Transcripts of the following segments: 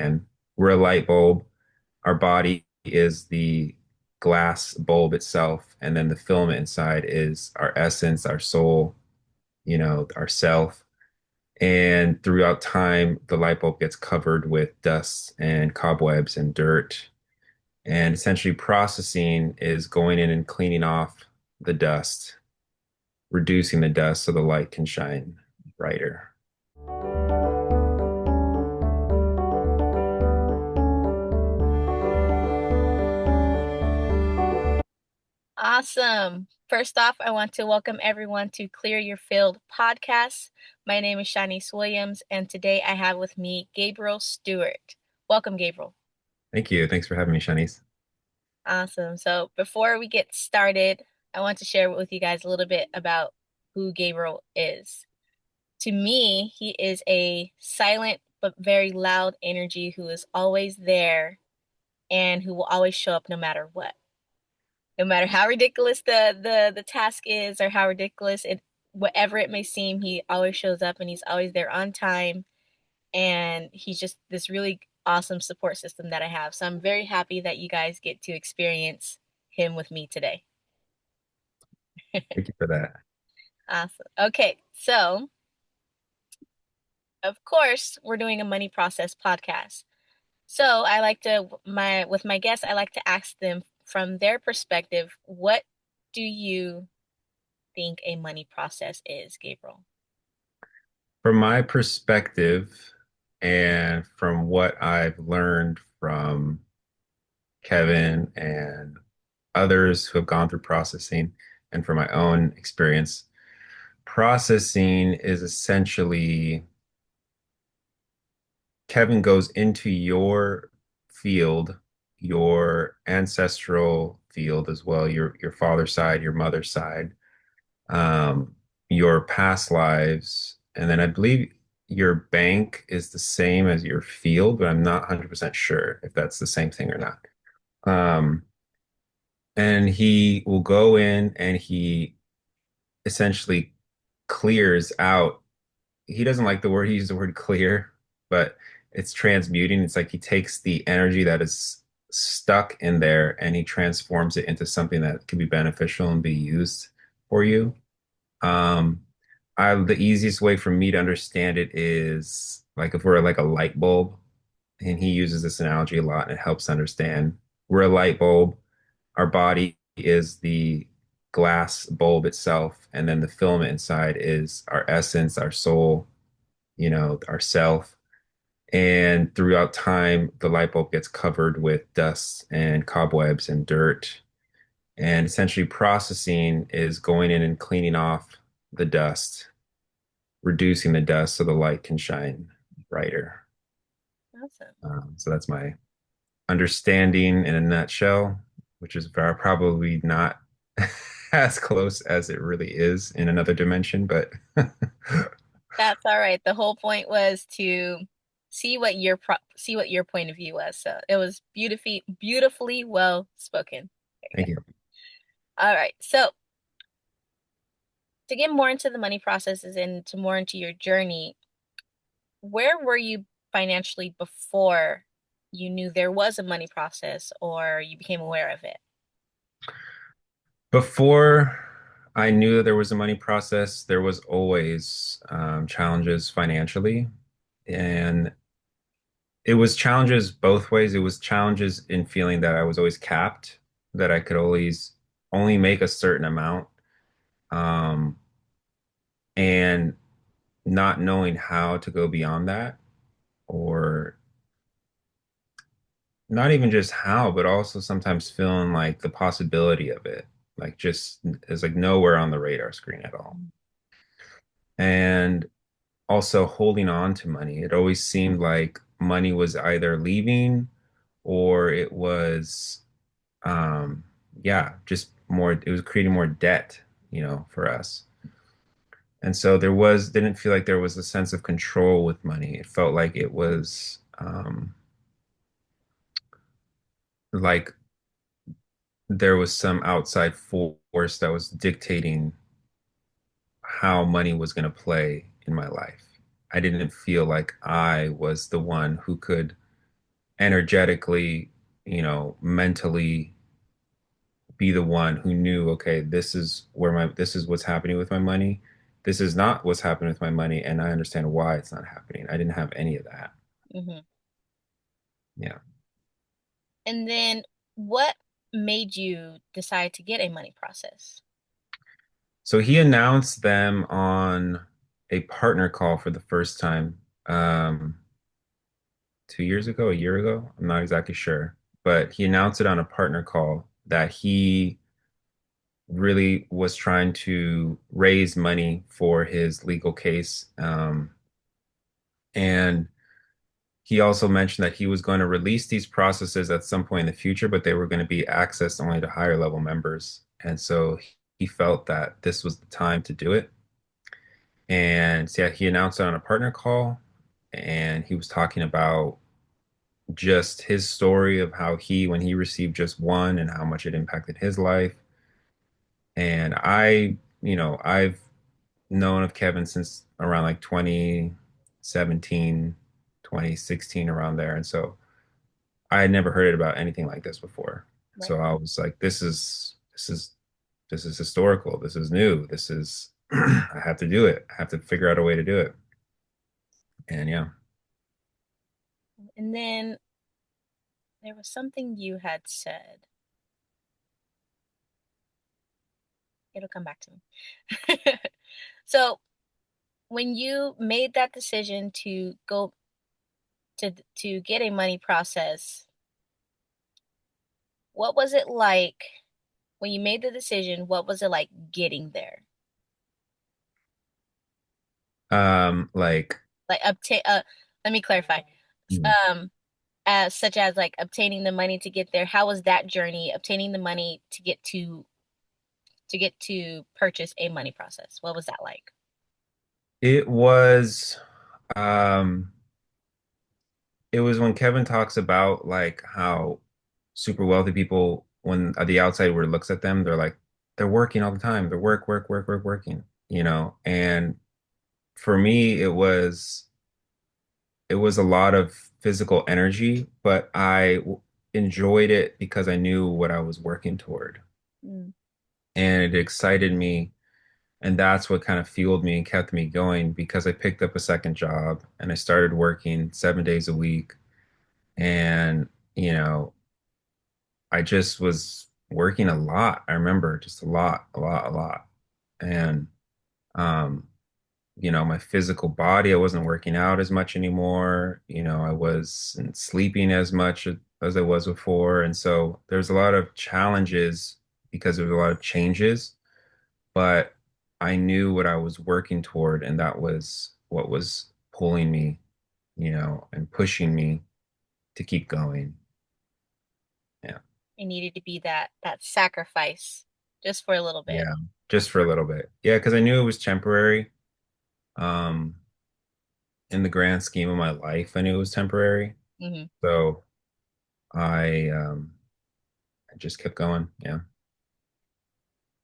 And we're a light bulb. Our body is the glass bulb itself, and then the filament inside is our essence, our soul, our self. And throughout time, the light bulb gets covered with dust and cobwebs and dirt. And essentially, processing is going in and cleaning off the dust, reducing the dust so the light can shine brighter. Awesome. First off, I want to welcome everyone to Clear Your Field podcast. My name is Shanice Williams, and today I have with me Gabriel Stewart. Welcome, Gabriel. Thank you. Thanks for having me, Shanice. Awesome. So, before we get started, I want to share with you guys a little bit about who Gabriel is. To me, he is a silent but very loud energy who is always there and who will always show up no matter what. No matter how ridiculous the task is or how ridiculous it whatever it may seem, he always shows up and he's always there on time, and he's just this really awesome support system that I have. So I'm very happy that you guys get to experience him with me today. Thank you for that. Awesome. Okay, so of course we're doing a money process podcast. So I like to my with my guests, I like to ask them from their perspective, what do you think a money process is, Gabriel? From my perspective, and from what I've learned from Kevin and others who have gone through processing, and from my own experience, processing is essentially Kevin goes into your field, your ancestral field as well, your father's side, your mother's side, your past lives, and then I believe your bank is the same as your field, but I'm not 100% sure if that's the same thing or not. Um, and he will go in and he essentially clears out. He doesn't like the word, he used the word clear, but it's transmuting. It's like he takes the energy that is stuck in there and he transforms it into something that can be beneficial and be used for you. Um, the easiest way for me to understand it is like if we're like a light bulb, and he uses this analogy a lot and it helps understand. We're a light bulb. Our body is the glass bulb itself, and then the filament inside is our essence, our soul, our self. And throughout time, the light bulb gets covered with dust and cobwebs and dirt. And essentially, processing is going in and cleaning off the dust, reducing the dust so the light can shine brighter. Awesome. So that's my understanding in a nutshell, which is probably not as close as it really is in another dimension, but That's all right. The whole point was to see what your point of view was. So it was beautifully well spoken. There you thank go. you. All right. So to get more into the money processes and to more into your journey, where were you financially before you knew there was a money process or you became aware of it? Before I knew that there was a money process, there was always challenges financially. And it was challenges both ways. It was challenges in feeling that I was always capped, that I could always only make a certain amount, um, and not knowing how to go beyond that, or not even just how, but also sometimes feeling like the possibility of it, like just is like nowhere on the radar screen at all. And also holding on to money. It always seemed like money was either leaving or it was, um, yeah, just more, it was creating more debt, for us. And so didn't feel like there was a sense of control with money. It felt like it was, like there was some outside force that was dictating how money was going to play in my life. I didn't feel like I was the one who could energetically, mentally be the one who knew, okay, this is what's happening with my money. This is not what's happening with my money, and I understand why it's not happening. I didn't have any of that. Hmm. Yeah. And then what made you decide to get a money process? So he announced them on a partner call for the first time, 2 years ago, a year ago. I'm not exactly sure, but he announced it on a partner call that he really was trying to raise money for his legal case. And he also mentioned that he was going to release these processes at some point in the future, but they were going to be accessed only to higher level members. And so he felt that this was the time to do it. And so, yeah, he announced it on a partner call, and he was talking about just his story of how when he received just one and how much it impacted his life. And I've known of Kevin since around like 2017, 2016, around there. And so I had never heard about anything like this before. Right. So I was like, this is historical. This is new. This is I have to do it. I have to figure out a way to do it. And yeah. And then there was something you had said. It'll come back to me. So, when you made that decision to go to get a money process, what was it like when you made the decision? What was it like getting there? Like Like obtain let me clarify. mm, Um as such as like obtaining the money to get there. How was that journey obtaining the money to purchase a money process? What was that like? it was um it was when Kevin talks about like how super wealthy people, when the outside world looks at them, they're working all the time. They're working, And for me, it was a lot of physical energy, but enjoyed it because I knew what I was working toward. Mm. And it excited me. And that's what kind of fueled me and kept me going because I picked up a second job and I started working 7 days a week. And, you know, I just was working a lot. I remember just a lot, a lot, a lot. And, um, my physical body, I wasn't working out as much anymore. I wasn't sleeping as much as I was before. And so there's a lot of challenges because there was a lot of changes, but I knew what I was working toward, and that was what was pulling me, and pushing me to keep going. Yeah. It needed to be that sacrifice just for a little bit. Yeah. Just for a little bit. Yeah, because I knew it was temporary. Um, in the grand scheme of my life, I knew it was temporary. Hmm. So I just kept going. Yeah.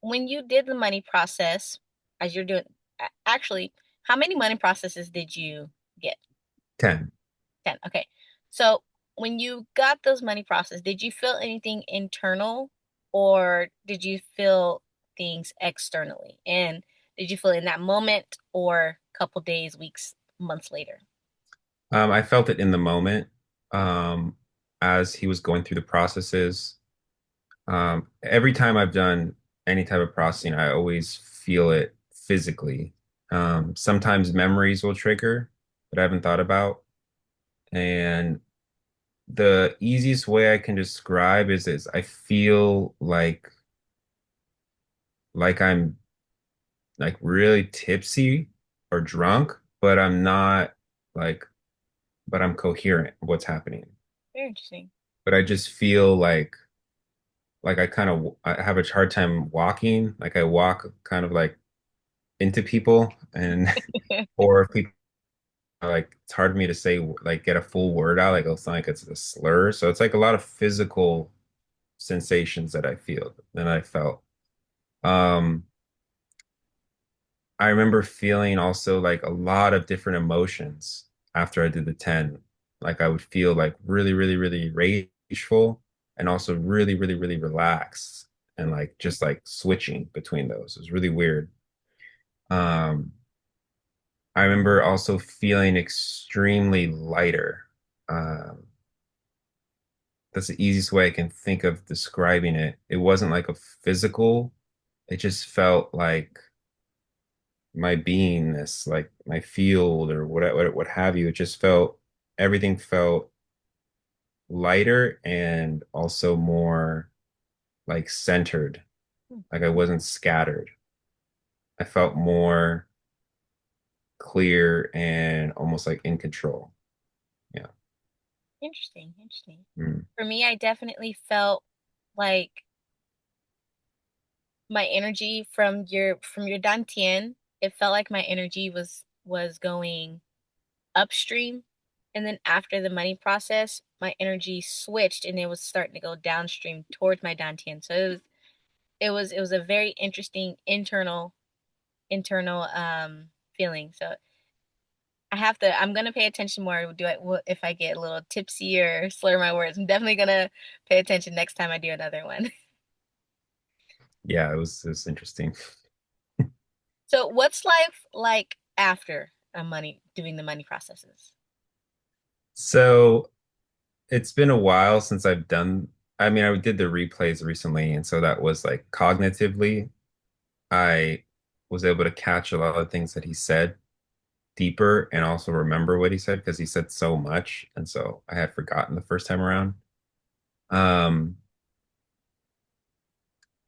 When you did the money process, as you're doing, actually, how many money processes did you get? 10. 10. Okay. So when you got those money process, did you feel anything internal or did you feel things externally? And did you feel in that moment or a couple days, weeks, months later? I felt it in the moment, um, as he was going through the processes. Every time I've done any type of processing, I always feel it physically. Sometimes memories will trigger that I haven't thought about. And the easiest way I can describe is I feel like I'm like really tipsy or drunk, but I'm not like, but I'm coherent of what's happening. Very interesting. But I just feel like I have a hard time walking. Like I walk kind of like into people, and or if people like it's hard for me to say, like get a full word out. Like it'll sound like it's a slur. So it's like a lot of physical sensations that I feel that I felt. Um, I remember feeling also like a lot of different emotions after I did the 10. Like I would feel like really, really, really rageful and also really, really, really relaxed and like just like switching between those. It was really weird. Um, I remember also feeling extremely lighter. Um, that's the easiest way I can think of describing it. It wasn't like a physical, it just felt like my beingness, like my field or what have you. It just felt everything felt lighter and also more like centered. Hmm. Like I wasn't scattered. I felt more clear and almost like in control. Yeah. Interesting, interesting. Mm. For me, I definitely felt like my energy from your dantian, it felt like my energy was going upstream, and then after the money process, my energy switched and it was starting to go downstream towards my dantian. So it was a very interesting internal feeling. So I'm gonna pay attention more. If I get a little tipsy or slur my words, I'm definitely gonna pay attention next time I do another one. Yeah, it was interesting. So what's life like after a money doing the money processes? So it's been a while since I've done, I mean, I did the replays recently, and so that was like cognitively, I was able to catch a lot of things that he said deeper and also remember what he said because he said so much. And so I had forgotten the first time around. Um,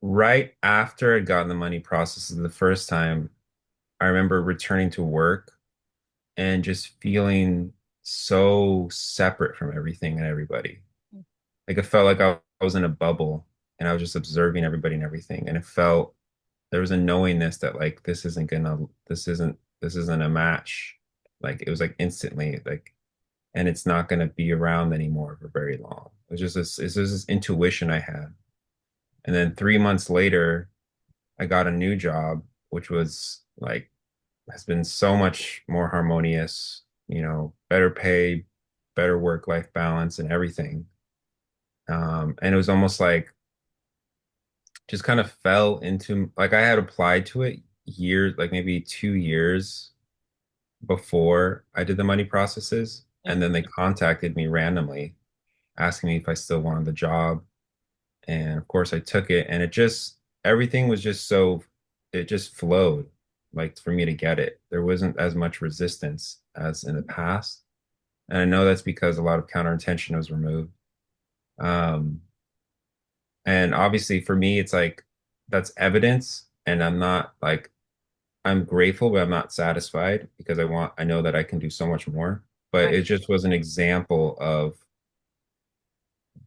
right after I'd gotten the money processes the first time, I remember returning to work and just feeling so separate from everything and everybody. Like it felt like I was in a bubble and I was just observing everybody and everything. And it felt there was a knowingness that like this isn't a match. Like it was like instantly like and it's not gonna be around anymore for very long. It was just this intuition I had. And then 3 months later, I got a new job, which was like has been so much more harmonious, better pay, better work-life balance and everything. And it was almost like just kind of fell into like I had applied to it years, like maybe 2 years before I did the money processes. And then they contacted me randomly asking me if I still wanted the job. And of course I took it and everything was just it just flowed like for me to get it. There wasn't as much resistance as in the past. And I know that's because a lot of counterintention was removed. Um, and obviously for me, it's like that's evidence. And I'm not like, I'm grateful, but I'm not satisfied because I know that I can do so much more. But Right. it just was an example of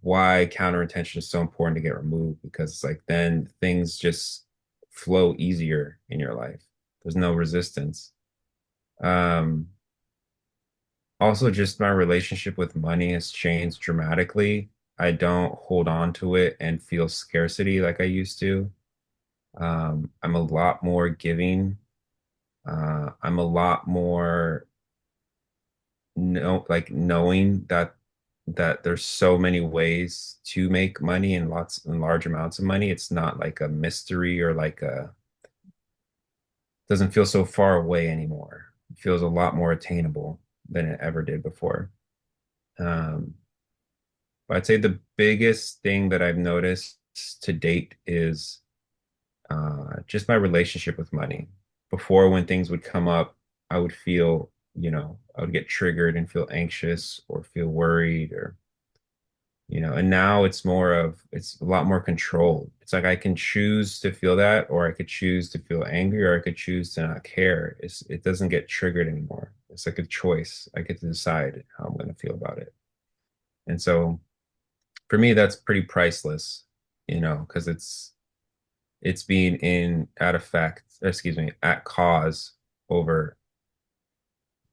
why counterintention is so important to get removed because it's like then things just flow easier in your life. There's no resistance. Um, Also, just my relationship with money has changed dramatically. I don't hold on to it and feel scarcity like I used to. I'm a lot more giving. I'm a lot more like knowing that there's so many ways to make money and lots and large amounts of money. It's not like a mystery or like a doesn't feel so far away anymore. It feels a lot more attainable than it ever did before. Um, but I'd say the biggest thing that I've noticed to date is just my relationship with money. Before, when things would come up, I would feel, I would get triggered and feel anxious or feel worried and now it's a lot more controlled. It's like I can choose to feel that, or I could choose to feel angry, or I could choose to not care. It doesn't get triggered anymore. It's like a choice. I get to decide how I'm going to feel about it. And so for me, that's pretty priceless, because it's being in at effect, excuse me, at cause over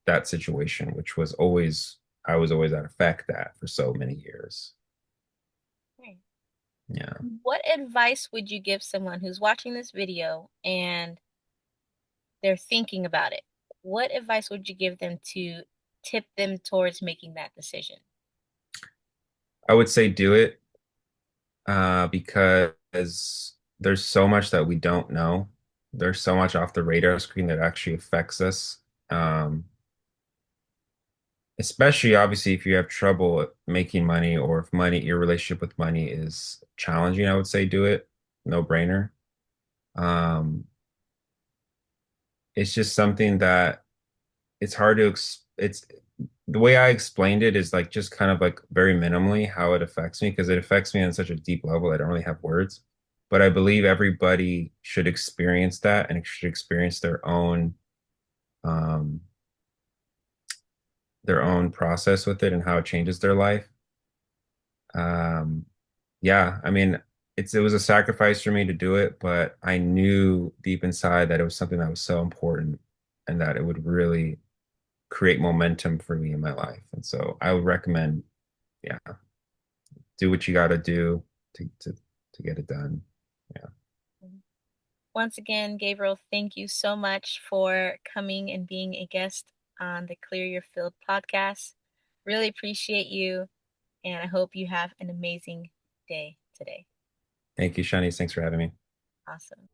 that situation, which was always I was always at effect at for so many years. Right. Yeah. What advice would you give someone who's watching this video and they're thinking about it? What advice would you give them to tip them towards making that decision? I would say do it because there's so much that we don't know. There's so much off the radar screen that actually affects us. Um, Especially obviously if you have trouble making money or if your relationship with money is challenging, I would say do it. No brainer. Um, it's just something that it's hard to it's the way I explained it is like just kind of like very minimally how it affects me because it affects me on such a deep level I don't really have words. But I believe everybody should experience that and should experience um their own process with it and how it changes their life. Um yeah, I mean it was a sacrifice for me to do it, but I knew deep inside that it was something that was so important and that it would really create momentum for me in my life. And so I would recommend, yeah, do what you got to do to get it done. Yeah. Once again, Gabriel, thank you so much for coming and being a guest on the Clear Your Field podcast. Really appreciate you, and I hope you have an amazing day today. Thank you, Shani. Thanks for having me. Awesome.